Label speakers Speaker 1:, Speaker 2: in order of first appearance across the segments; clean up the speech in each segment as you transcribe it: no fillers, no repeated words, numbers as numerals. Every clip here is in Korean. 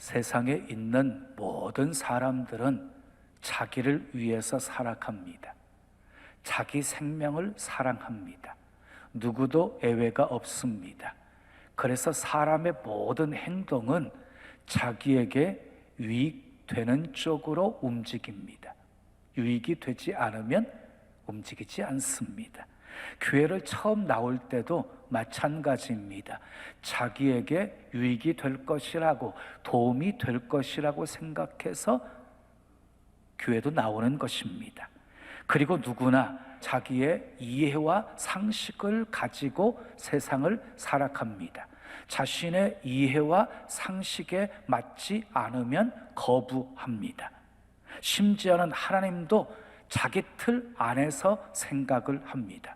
Speaker 1: 세상에 있는 모든 사람들은 자기를 위해서 살아갑니다. 자기 생명을 사랑합니다. 누구도 예외가 없습니다. 그래서 사람의 모든 행동은 자기에게 유익되는 쪽으로 움직입니다. 유익이 되지 않으면 움직이지 않습니다. 교회를 처음 나올 때도 마찬가지입니다. 자기에게 유익이 될 것이라고, 도움이 될 것이라고 생각해서 교회도 나오는 것입니다. 그리고 누구나 자기의 이해와 상식을 가지고 세상을 살아갑니다. 자신의 이해와 상식에 맞지 않으면 거부합니다. 심지어는 하나님도 자기 틀 안에서 생각을 합니다.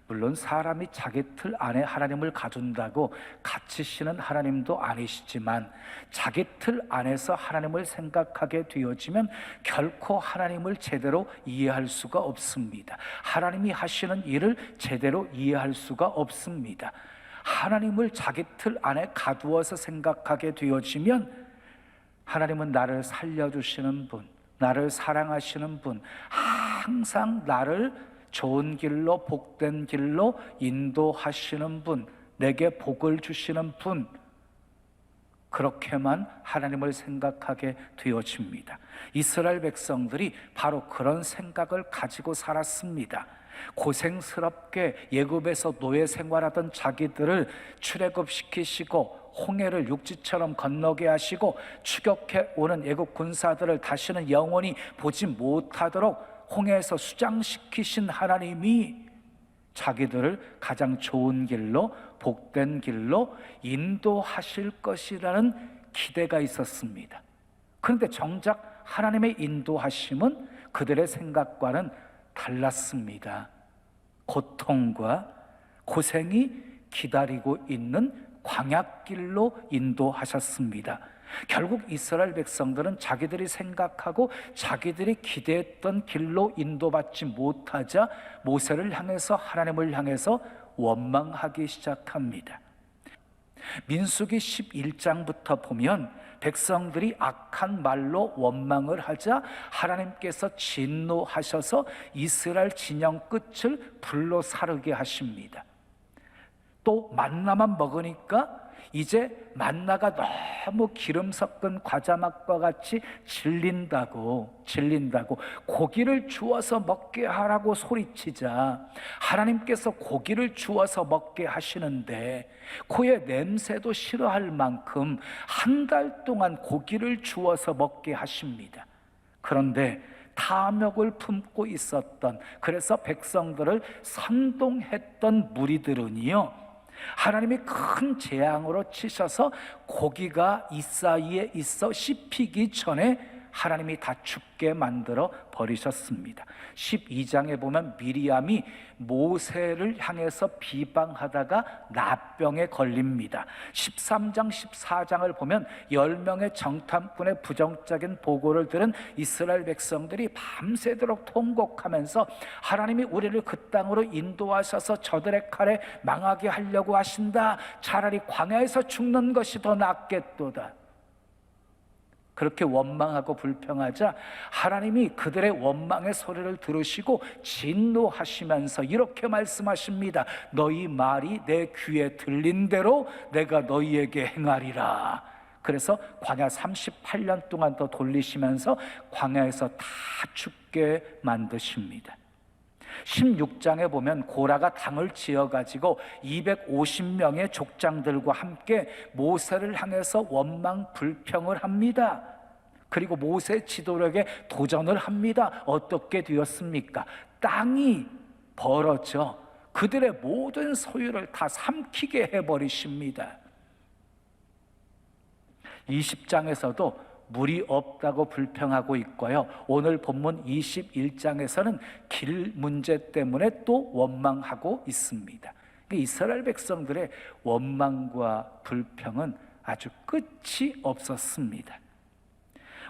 Speaker 1: 물론 사람이 자기 틀 안에 하나님을 가둔다고 갇히시는 하나님도 아니시지만, 자기 틀 안에서 하나님을 생각하게 되어지면 결코 하나님을 제대로 이해할 수가 없습니다. 하나님이 하시는 일을 제대로 이해할 수가 없습니다. 하나님을 자기 틀 안에 가두어서 생각하게 되어지면 하나님은 나를 살려주시는 분, 나를 사랑하시는 분, 항상 나를 좋은 길로, 복된 길로 인도하시는 분, 내게 복을 주시는 분, 그렇게만 하나님을 생각하게 되어집니다. 이스라엘 백성들이 바로 그런 생각을 가지고 살았습니다. 고생스럽게 애굽에서 노예 생활하던 자기들을 출애굽시키시고 홍해를 육지처럼 건너게 하시고 추격해 오는 애굽 군사들을 다시는 영원히 보지 못하도록 홍해에서 수장시키신 하나님이 자기들을 가장 좋은 길로, 복된 길로 인도하실 것이라는 기대가 있었습니다. 그런데 정작 하나님의 인도하심은 그들의 생각과는 달랐습니다. 고통과 고생이 기다리고 있는 광야길로 인도하셨습니다. 결국 이스라엘 백성들은 자기들이 생각하고 자기들이 기대했던 길로 인도받지 못하자 모세를 향해서, 하나님을 향해서 원망하기 시작합니다. 민수기 11장부터 보면 백성들이 악한 말로 원망을 하자 하나님께서 진노하셔서 이스라엘 진영 끝을 불로 사르게 하십니다. 또 만나만 먹으니까 이제 만나가 너무 기름 섞은 과자맛과 같이 질린다고 고기를 주어서 먹게 하라고 소리치자 하나님께서 고기를 주어서 먹게 하시는데 코의 냄새도 싫어할 만큼 한 달 동안 고기를 주어서 먹게 하십니다. 그런데 탐욕을 품고 있었던, 그래서 백성들을 선동했던 무리들은요, 하나님이 큰 재앙으로 치셔서 고기가 이 사이에 있어 씹히기 전에 하나님이 다 죽게 만들어 버리셨습니다. 12장에 보면 미리암이 모세를 향해서 비방하다가 나병에 걸립니다. 13장, 14장을 보면 10명의 정탐꾼의 부정적인 보고를 들은 이스라엘 백성들이 밤새도록 통곡하면서 하나님이 우리를 그 땅으로 인도하셔서 저들의 칼에 망하게 하려고 하신다. 차라리 광야에서 죽는 것이 더 낫겠도다. 그렇게 원망하고 불평하자 하나님이 그들의 원망의 소리를 들으시고 진노하시면서 이렇게 말씀하십니다. 너희 말이 내 귀에 들린 대로 내가 너희에게 행하리라. 그래서 광야 38년 동안 더 돌리시면서 광야에서 다 죽게 만드십니다. 16장에 보면 고라가 당을 지어가지고 250명의 족장들과 함께 모세를 향해서 원망 불평을 합니다. 그리고 모세 지도력에 도전을 합니다. 어떻게 되었습니까? 땅이 벌어져 그들의 모든 소유를 다 삼키게 해버리십니다. 20장에서도 물이 없다고 불평하고 있고요. 오늘 본문 21장에서는 길 문제 때문에 또 원망하고 있습니다. 이스라엘 백성들의 원망과 불평은 아주 끝이 없었습니다.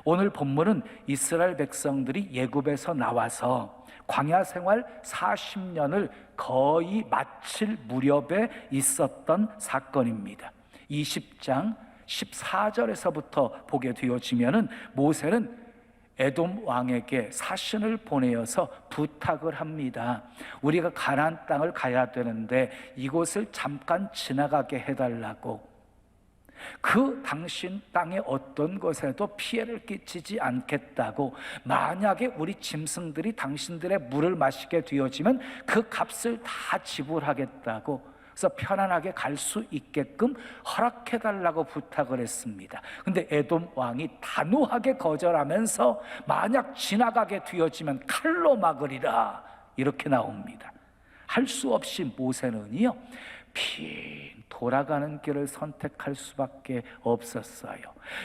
Speaker 1: 오늘 본문은 이스라엘 백성들이 애굽에서 나와서 광야 생활 40년을 거의 마칠 무렵에 있었던 사건입니다. 20장 14절에서부터 보게 되어지면은 모세는 에돔 왕에게 사신을 보내어서 부탁을 합니다. 우리가 가나안 땅을 가야 되는데 이곳을 잠깐 지나가게 해달라고. 그 당신 땅의 어떤 것에도 피해를 끼치지 않겠다고, 만약에 우리 짐승들이 당신들의 물을 마시게 되어지면 그 값을 다 지불하겠다고, 그래서 편안하게 갈 수 있게끔 허락해달라고 부탁을 했습니다. 근데 에돔 왕이 단호하게 거절하면서 만약 지나가게 되어지면 칼로 막으리라, 이렇게 나옵니다. 할 수 없이 모세는요 빙 돌아가는 길을 선택할 수밖에 없었어요.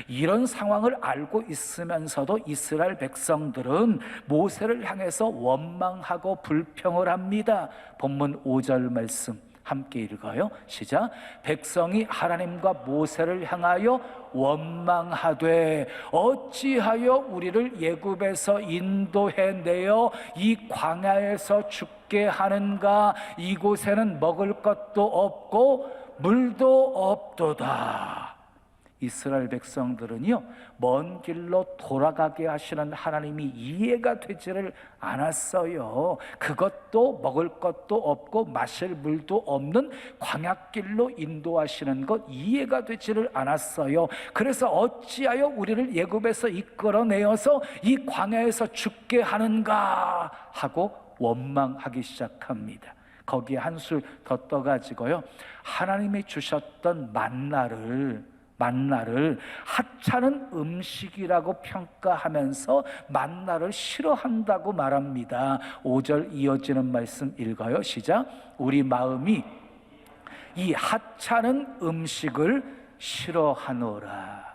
Speaker 1: 이런 상황을 알고 있으면서도 이스라엘 백성들은 모세를 향해서 원망하고 불평을 합니다. 본문 5절 말씀 함께 읽어요. 시작. 백성이 하나님과 모세를 향하여 원망하되 어찌하여 우리를 애굽에서 인도해 내어 이 광야에서 죽게 하는가? 이곳에는 먹을 것도 없고 물도 없도다. 이스라엘 백성들은요 먼 길로 돌아가게 하시는 하나님이 이해가 되지를 않았어요. 그것도 먹을 것도 없고 마실 물도 없는 광야길로 인도하시는 것 이해가 되지를 않았어요. 그래서 어찌하여 우리를 애굽에서 이끌어내어서 이 광야에서 죽게 하는가 하고 원망하기 시작합니다. 거기에 한술 더 떠가지고요 하나님이 주셨던 만나를 하찮은 음식이라고 평가하면서 만나를 싫어한다고 말합니다. 5절 이어지는 말씀 읽어요. 시작. 우리 마음이 이 하찮은 음식을 싫어하노라.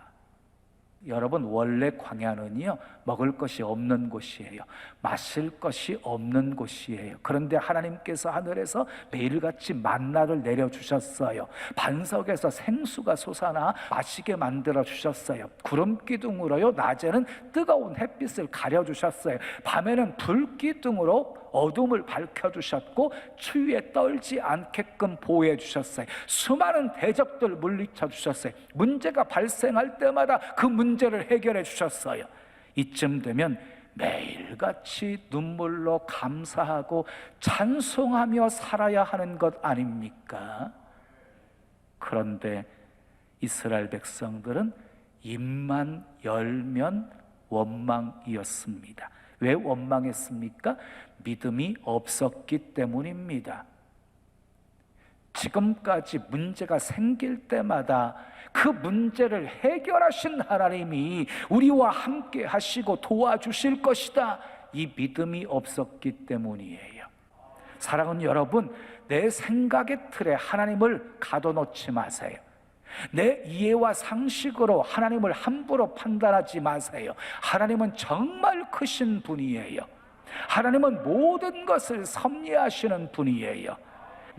Speaker 1: 여러분, 원래 광야는요 먹을 것이 없는 곳이에요. 마실 것이 없는 곳이에요. 그런데 하나님께서 하늘에서 매일같이 만나를 내려주셨어요. 반석에서 생수가 솟아나 마시게 만들어 주셨어요. 구름기둥으로요 낮에는 뜨거운 햇빛을 가려주셨어요. 밤에는 불기둥으로 어둠을 밝혀주셨고 추위에 떨지 않게끔 보호해 주셨어요. 수많은 대적들 물리쳐 주셨어요. 문제가 발생할 때마다 그 문제를 해결해 주셨어요. 이쯤 되면 매일같이 눈물로 감사하고 찬송하며 살아야 하는 것 아닙니까? 그런데 이스라엘 백성들은 입만 열면 원망이었습니다. 왜 원망했습니까? 믿음이 없었기 때문입니다. 지금까지 문제가 생길 때마다 그 문제를 해결하신 하나님이 우리와 함께 하시고 도와주실 것이다, 이 믿음이 없었기 때문이에요. 사랑하는 여러분, 내 생각의 틀에 하나님을 가둬놓지 마세요. 내 이해와 상식으로 하나님을 함부로 판단하지 마세요. 하나님은 정말 크신 분이에요. 하나님은 모든 것을 섭리하시는 분이에요.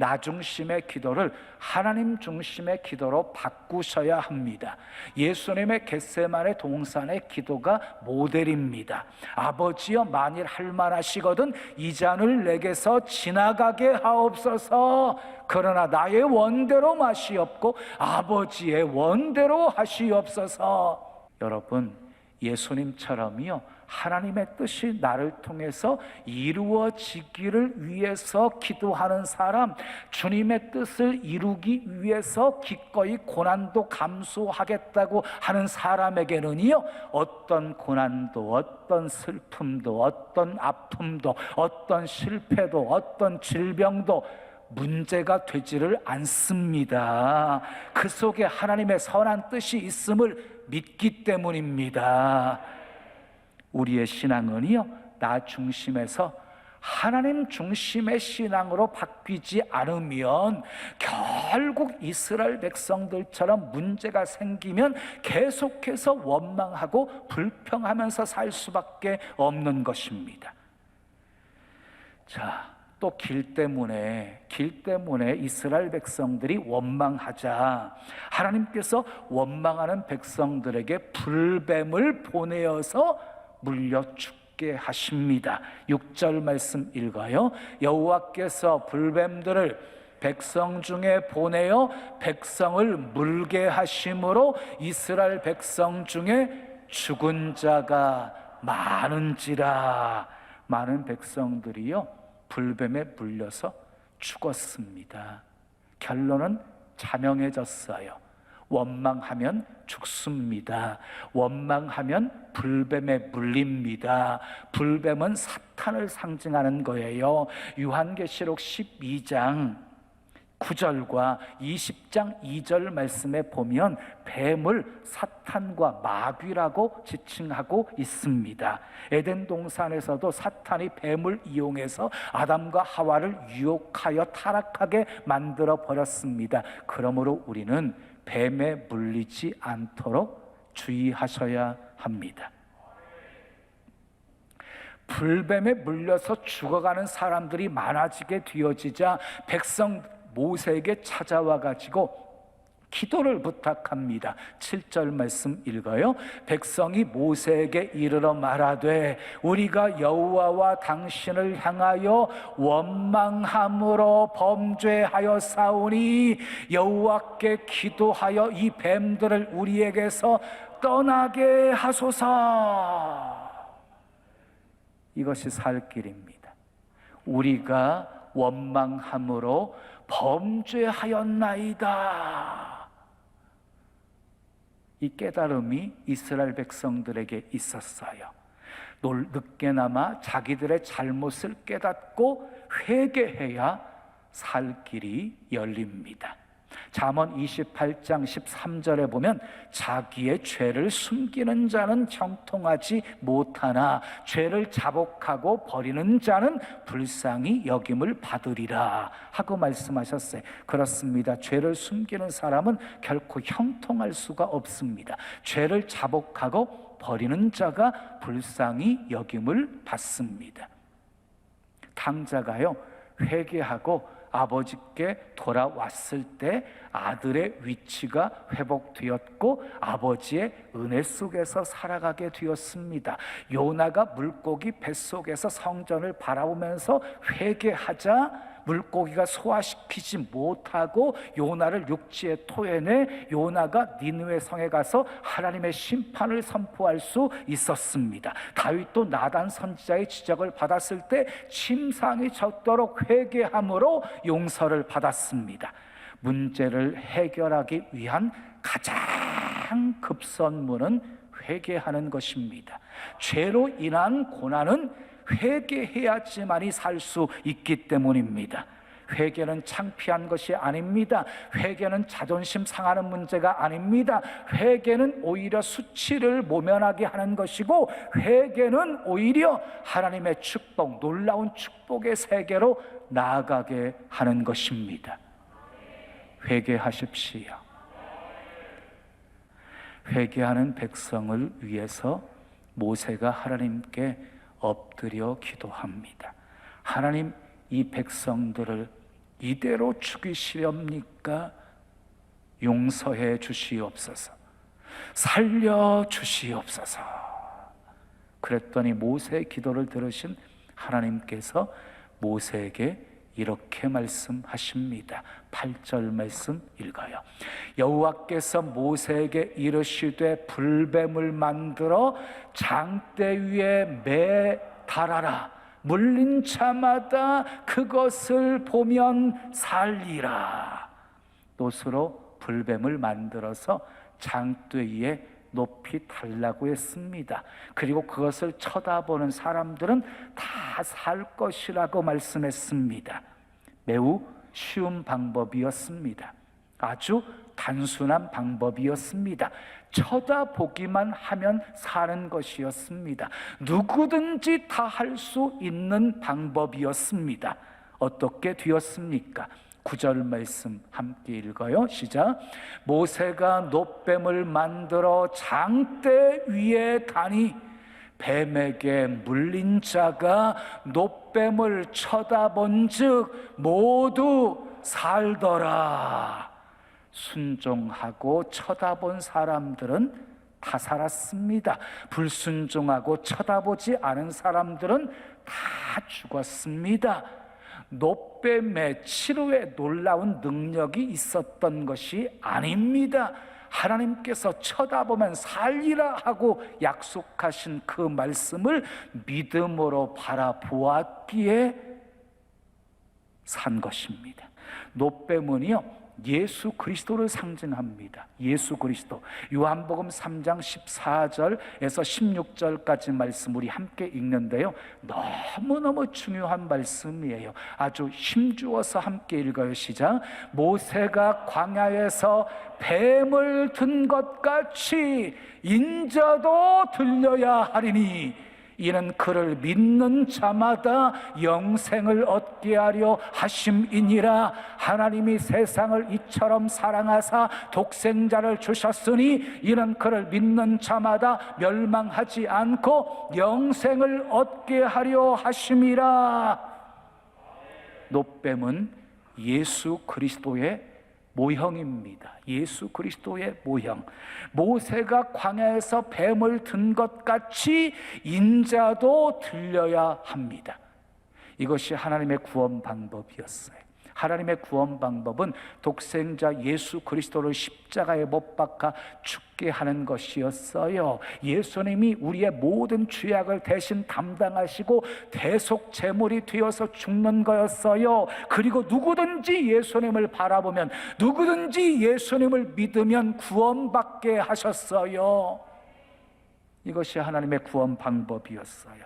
Speaker 1: 나 중심의 기도를 하나님 중심의 기도로 바꾸셔야 합니다. 예수님의 겟세마네 동산의 기도가 모델입니다. 아버지여, 만일 할 만하시거든 이 잔을 내게서 지나가게 하옵소서. 그러나 나의 원대로 마시옵고 아버지의 원대로 하시옵소서. 여러분, 예수님처럼요 하나님의 뜻이 나를 통해서 이루어지기를 위해서 기도하는 사람, 주님의 뜻을 이루기 위해서 기꺼이 고난도 감수하겠다고 하는 사람에게는요 어떤 고난도, 어떤 슬픔도, 어떤 아픔도, 어떤 실패도, 어떤 질병도 문제가 되지를 않습니다. 그 속에 하나님의 선한 뜻이 있음을 믿기 때문입니다. 우리의 신앙은요 나 중심에서 하나님 중심의 신앙으로 바뀌지 않으면 결국 이스라엘 백성들처럼 문제가 생기면 계속해서 원망하고 불평하면서 살 수밖에 없는 것입니다. 자, 또 길 때문에 이스라엘 백성들이 원망하자 하나님께서 원망하는 백성들에게 불뱀을 보내어서 물려 죽게 하십니다. 6절 말씀 읽어요. 여호와께서 불뱀들을 백성 중에 보내어 백성을 물게 하심으로 이스라엘 백성 중에 죽은 자가 많은지라. 많은 백성들이요 불뱀에 물려서 죽었습니다. 결론은 자명해졌어요. 원망하면 죽습니다. 원망하면 불뱀에 물립니다. 불뱀은 사탄을 상징하는 거예요. 요한계시록 12장 9절과 20장 2절 말씀에 보면 뱀을 사탄과 마귀라고 지칭하고 있습니다. 에덴 동산에서도 사탄이 뱀을 이용해서 아담과 하와를 유혹하여 타락하게 만들어 버렸습니다. 그러므로 우리는 뱀에 물리지 않도록 주의하셔야 합니다. 불뱀에 물려서 죽어가는 사람들이 많아지게 되어지자 백성 모세에게 찾아와 가지고 기도를 부탁합니다. 7절 말씀 읽어요. 백성이 모세에게 이르러 말하되 우리가 여호와와 당신을 향하여 원망함으로 범죄하여 사오니 여호와께 기도하여 이 뱀들을 우리에게서 떠나게 하소서. 이것이 살 길입니다. 우리가 원망함으로 범죄하였나이다. 이 깨달음이 이스라엘 백성들에게 있었어요. 늦게나마 자기들의 잘못을 깨닫고 회개해야 살 길이 열립니다. 잠언 28장 13절에 보면 자기의 죄를 숨기는 자는 형통하지 못하나 죄를 자복하고 버리는 자는 불쌍히 여김을 받으리라 하고 말씀하셨어요. 그렇습니다. 죄를 숨기는 사람은 결코 형통할 수가 없습니다. 죄를 자복하고 버리는 자가 불쌍히 여김을 받습니다. 탕자가요 회개하고 아버지께 돌아왔을 때 아들의 위치가 회복되었고 아버지의 은혜 속에서 살아가게 되었습니다. 요나가 물고기 뱃속에서 성전을 바라보면서 회개하자 물고기가 소화시키지 못하고 요나를 육지에 토해내 요나가 니느웨 성에 가서 하나님의 심판을 선포할 수 있었습니다. 다윗도 나단 선지자의 지적을 받았을 때 침상이 젖도록 회개함으로 용서를 받았습니다. 문제를 해결하기 위한 가장 급선무는 회개하는 것입니다. 죄로 인한 고난은 회개해야지만이 살 수 있기 때문입니다. 회개는 창피한 것이 아닙니다. 회개는 자존심 상하는 문제가 아닙니다. 회개는 오히려 수치를 모면하게 하는 것이고 회개는 오히려 하나님의 축복, 놀라운 축복의 세계로 나아가게 하는 것입니다. 회개하십시오. 회개하는 백성을 위해서 모세가 하나님께 엎드려 기도합니다. 하나님, 이 백성들을 이대로 죽이시렵니까? 용서해 주시옵소서. 살려 주시옵소서. 그랬더니 모세의 기도를 들으신 하나님께서 모세에게 이렇게 말씀하십니다. 8절 말씀 읽어요. 여호와께서 모세에게 이르시되 불뱀을 만들어 장대 위에 매달아라. 물린 자마다 그것을 보면 살리라. 돛으로 불뱀을 만들어서 장대 위에 높이 달라고 했습니다. 그리고 그것을 쳐다보는 사람들은 다 살 것이라고 말씀했습니다. 매우 쉬운 방법이었습니다. 아주 단순한 방법이었습니다. 쳐다보기만 하면 사는 것이었습니다. 누구든지 다 할 수 있는 방법이었습니다. 어떻게 되었습니까? 9절 말씀 함께 읽어요. 시작. 모세가 놋뱀을 만들어 장대 위에 다니 뱀에게 물린 자가 놋뱀을 쳐다본즉 모두 살더라. 순종하고 쳐다본 사람들은 다 살았습니다. 불순종하고 쳐다보지 않은 사람들은 다 죽었습니다. 노뱀의 치료에 놀라운 능력이 있었던 것이 아닙니다. 하나님께서 쳐다보면 살리라 하고 약속하신 그 말씀을 믿음으로 바라보았기에 산 것입니다. 노뱀은요, 예수 그리스도를 상징합니다. 예수 그리스도. 요한복음 3장 14절에서 16절까지 말씀 우리 함께 읽는데요, 너무너무 중요한 말씀이에요. 아주 힘주어서 함께 읽어요. 시작. 모세가 광야에서 뱀을 든 것 같이 인자도 들려야 하리니 이는 그를 믿는 자마다 영생을 얻게 하려 하심이니라. 하나님이 세상을 이처럼 사랑하사 독생자를 주셨으니 이는 그를 믿는 자마다 멸망하지 않고 영생을 얻게 하려 하심이라. 노뱀은 예수 그리스도의 모형입니다. 예수 그리스도의 모형. 모세가 광야에서 뱀을 든 것 같이 인자도 들려야 합니다. 이것이 하나님의 구원 방법이었어요. 하나님의 구원 방법은 독생자 예수 그리스도를 십자가에 못 박아 죽게 하는 것이었어요. 예수님이 우리의 모든 죄악을 대신 담당하시고 대속 제물이 되어서 죽는 거였어요. 그리고 누구든지 예수님을 바라보면, 누구든지 예수님을 믿으면 구원받게 하셨어요. 이것이 하나님의 구원 방법이었어요.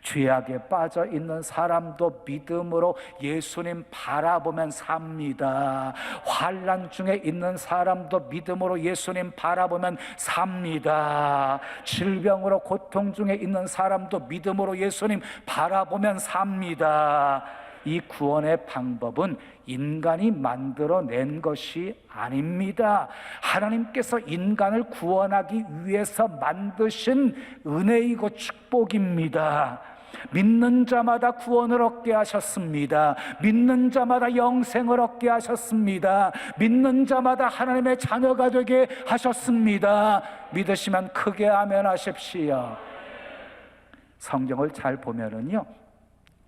Speaker 1: 죄악에 빠져 있는 사람도 믿음으로 예수님 바라보면 삽니다. 환난 중에 있는 사람도 믿음으로 예수님 바라보면 삽니다. 질병으로 고통 중에 있는 사람도 믿음으로 예수님 바라보면 삽니다. 이 구원의 방법은 인간이 만들어낸 것이 아닙니다. 하나님께서 인간을 구원하기 위해서 만드신 은혜이고 축복입니다. 믿는 자마다 구원을 얻게 하셨습니다. 믿는 자마다 영생을 얻게 하셨습니다. 믿는 자마다 하나님의 자녀가 되게 하셨습니다. 믿으시면 크게 아멘 하십시오. 성경을 잘 보면은요,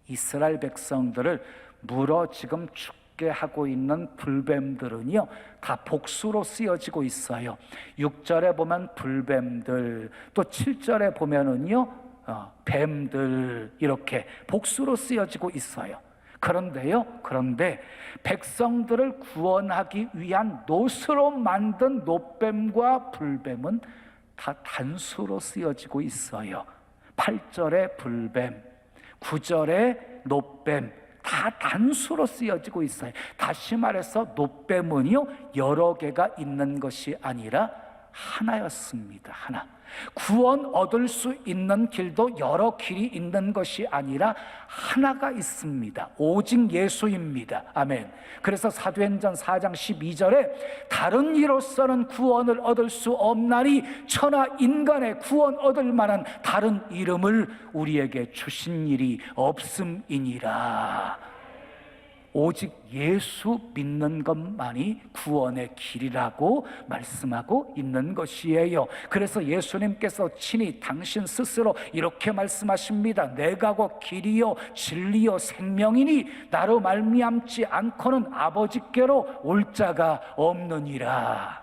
Speaker 1: 이스라엘 백성들을 물어 지금 죽게 하고 있는 불뱀들은요, 다 복수로 쓰여지고 있어요. 6절에 보면 불뱀들, 또 7절에 보면은요, 뱀들, 이렇게 복수로 쓰여지고 있어요. 그런데 백성들을 구원하기 위한 노스로 만든 노뱀과 불뱀은 다 단수로 쓰여지고 있어요. 8절에 불뱀, 9절에 노뱀, 다 단수로 쓰여지고 있어요. 다시 말해서 노뱀은요, 여러 개가 있는 것이 아니라 하나였습니다. 하나. 구원 얻을 수 있는 길도 여러 길이 있는 것이 아니라 하나가 있습니다. 오직 예수입니다. 아멘. 그래서 사도행전 4장 12절에 다른 이로서는 구원을 얻을 수 없나니 천하 인간의 구원 얻을 만한 다른 이름을 우리에게 주신 일이 없음이니라. 오직 예수 믿는 것만이 구원의 길이라고 말씀하고 있는 것이에요. 그래서 예수님께서 친히 당신 스스로 이렇게 말씀하십니다. 내가 곧 길이요 진리요 생명이니 나로 말미암지 않고는 아버지께로 올 자가 없느니라.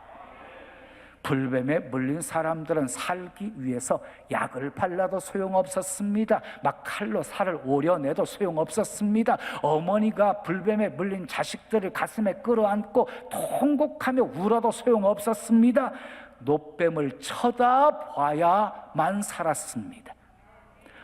Speaker 1: 불뱀에 물린 사람들은 살기 위해서 약을 발라도 소용없었습니다. 막 칼로 살을 오려내도 소용없었습니다. 어머니가 불뱀에 물린 자식들을 가슴에 끌어안고 통곡하며 울어도 소용없었습니다. 노뱀을 쳐다봐야만 살았습니다.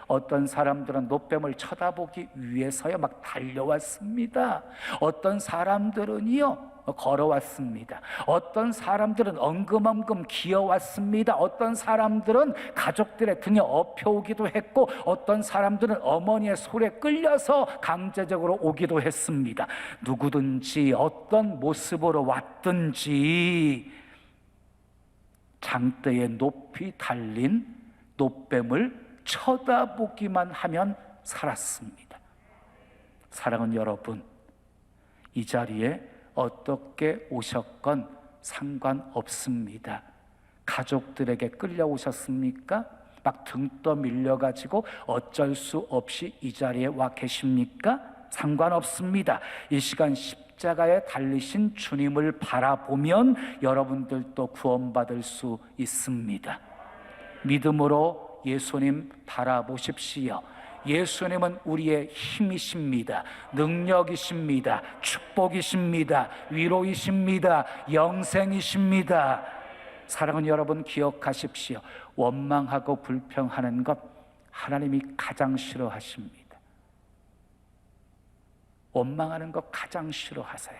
Speaker 1: 어떤 사람들은 노뱀을 쳐다보기 위해서요 막 달려왔습니다. 어떤 사람들은요 걸어왔습니다. 어떤 사람들은 엉금엉금 기어왔습니다. 어떤 사람들은 가족들의 등에 업혀오기도 했고, 어떤 사람들은 어머니의 손에 끌려서 강제적으로 오기도 했습니다. 누구든지 어떤 모습으로 왔든지 장대에 높이 달린 노뱀을 쳐다보기만 하면 살았습니다. 사랑하는 여러분, 이 자리에 어떻게 오셨건 상관없습니다. 가족들에게 끌려오셨습니까? 막 등 떠밀려가지고 어쩔 수 없이 이 자리에 와 계십니까? 상관없습니다. 이 시간 십자가에 달리신 주님을 바라보면 여러분들도 구원받을 수 있습니다. 믿음으로 예수님 바라보십시오. 예수님은 우리의 힘이십니다. 능력이십니다. 축복이십니다. 위로이십니다. 영생이십니다. 사랑하는 여러분, 기억하십시오. 원망하고 불평하는 것 하나님이 가장 싫어하십니다. 원망하는 것 가장 싫어하세요.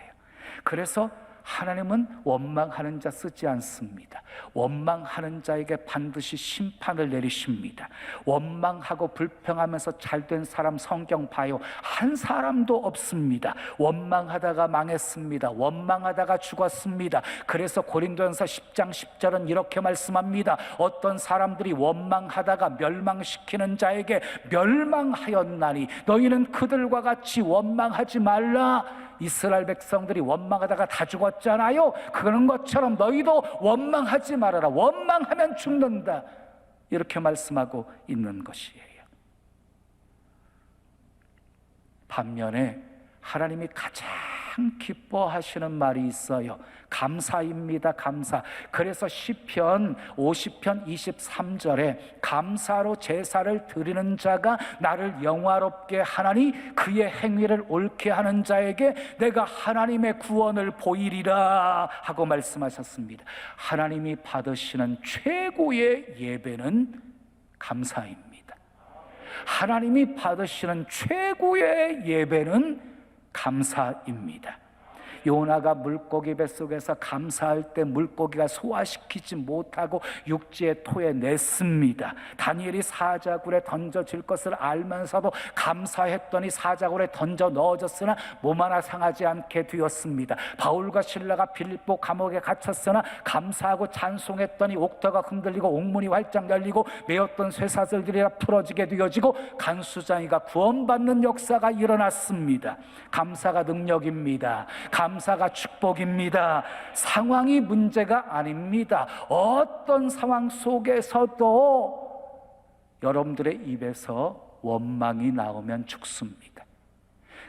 Speaker 1: 그래서 하나님은 원망하는 자 쓰지 않습니다. 원망하는 자에게 반드시 심판을 내리십니다. 원망하고 불평하면서 잘된 사람 성경 봐요. 한 사람도 없습니다. 원망하다가 망했습니다. 원망하다가 죽었습니다. 그래서 고린도전서 10장 10절은 이렇게 말씀합니다. 어떤 사람들이 원망하다가 멸망시키는 자에게 멸망하였나니 너희는 그들과 같이 원망하지 말라. 이스라엘 백성들이 원망하다가 다 죽었잖아요. 그런 것처럼 너희도 원망하지 말아라. 원망하면 죽는다. 이렇게 말씀하고 있는 것이에요. 반면에 하나님이 가장 기뻐하시는 말이 있어요. 감사입니다. 감사. 그래서 시편 50편 23절에 감사로 제사를 드리는 자가 나를 영화롭게 하나니 그의 행위를 옳게 하는 자에게 내가 하나님의 구원을 보이리라 하고 말씀하셨습니다. 하나님이 받으시는 최고의 예배는 감사입니다. 하나님이 받으시는 최고의 예배는 감사입니다. 요나가 물고기 뱃속에서 감사할 때 물고기가 소화시키지 못하고 육지의 토에 냈습니다. 다니엘이 사자굴에 던져질 것을 알면서도 감사했더니 사자굴에 던져 넣어졌으나 몸 하나 상하지 않게 되었습니다. 바울과 실라가 빌립보 감옥에 갇혔으나 감사하고 찬송했더니 옥터가 흔들리고 옥문이 활짝 열리고 메었던 쇠사슬들이 풀어지게 되어지고 간수장이가 구원받는 역사가 일어났습니다. 감사가 능력입니다. 감사가 축복입니다. 상황이 문제가 아닙니다. 어떤 상황 속에서도 여러분들의 입에서 원망이 나오면 죽습니다.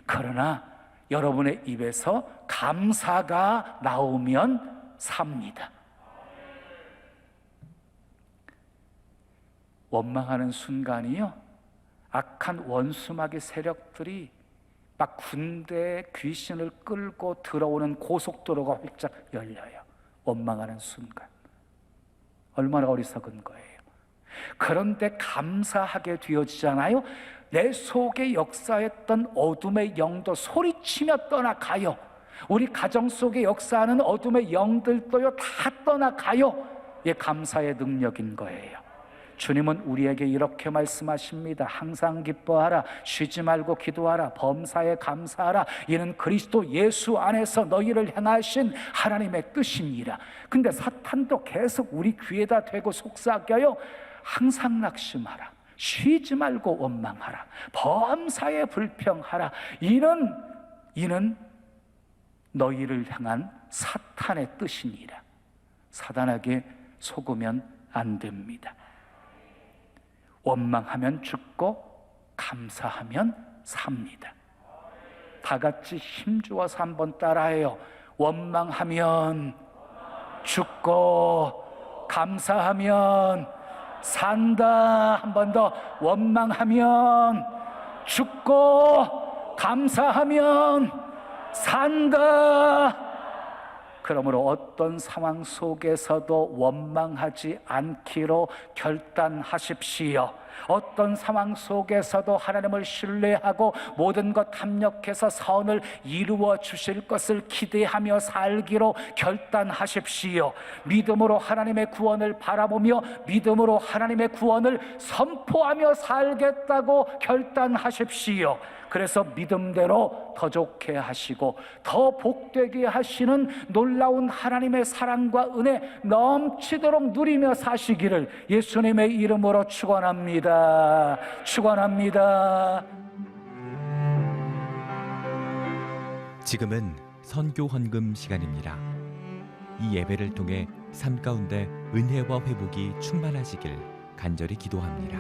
Speaker 1: 그러나 여러분의 입에서 감사가 나오면 삽니다. 원망하는 순간이요, 악한 원수마귀 세력들이 막 군대에 귀신을 끌고 들어오는 고속도로가 활짝 열려요. 원망하는 순간. 얼마나 어리석은 거예요. 그런데 감사하게 되어지잖아요. 내 속에 역사했던 어둠의 영도 소리치며 떠나가요. 우리 가정 속에 역사하는 어둠의 영들도요, 다 떠나가요. 이게 감사의 능력인 거예요. 주님은 우리에게 이렇게 말씀하십니다. 항상 기뻐하라. 쉬지 말고 기도하라. 범사에 감사하라. 이는 그리스도 예수 안에서 너희를 향하신 하나님의 뜻이니라. 근데 사탄도 계속 우리 귀에다 대고 속삭여요. 항상 낙심하라. 쉬지 말고 원망하라. 범사에 불평하라. 이는 너희를 향한 사탄의 뜻이니라. 사단에게 속으면 안 됩니다. 원망하면 죽고 감사하면 삽니다. 다 같이 힘주어서 한번 따라해요. 원망하면 죽고 감사하면 산다. 한 번 더. 원망하면 죽고 감사하면 산다. 그러므로 어떤 상황 속에서도 원망하지 않기로 결단하십시오. 어떤 상황 속에서도 하나님을 신뢰하고 모든 것 합력해서 선을 이루어 주실 것을 기대하며 살기로 결단하십시오. 믿음으로 하나님의 구원을 바라보며 믿음으로 하나님의 구원을 선포하며 살겠다고 결단하십시오. 그래서 믿음대로 더 좋게 하시고 더 복되게 하시는 놀라운 하나님의 사랑과 은혜 넘치도록 누리며 사시기를 예수님의 이름으로 축원합니다. 축원합니다.
Speaker 2: 지금은 선교 헌금 시간입니다. 이 예배를 통해 삶 가운데 은혜와 회복이 충만하시길 간절히 기도합니다.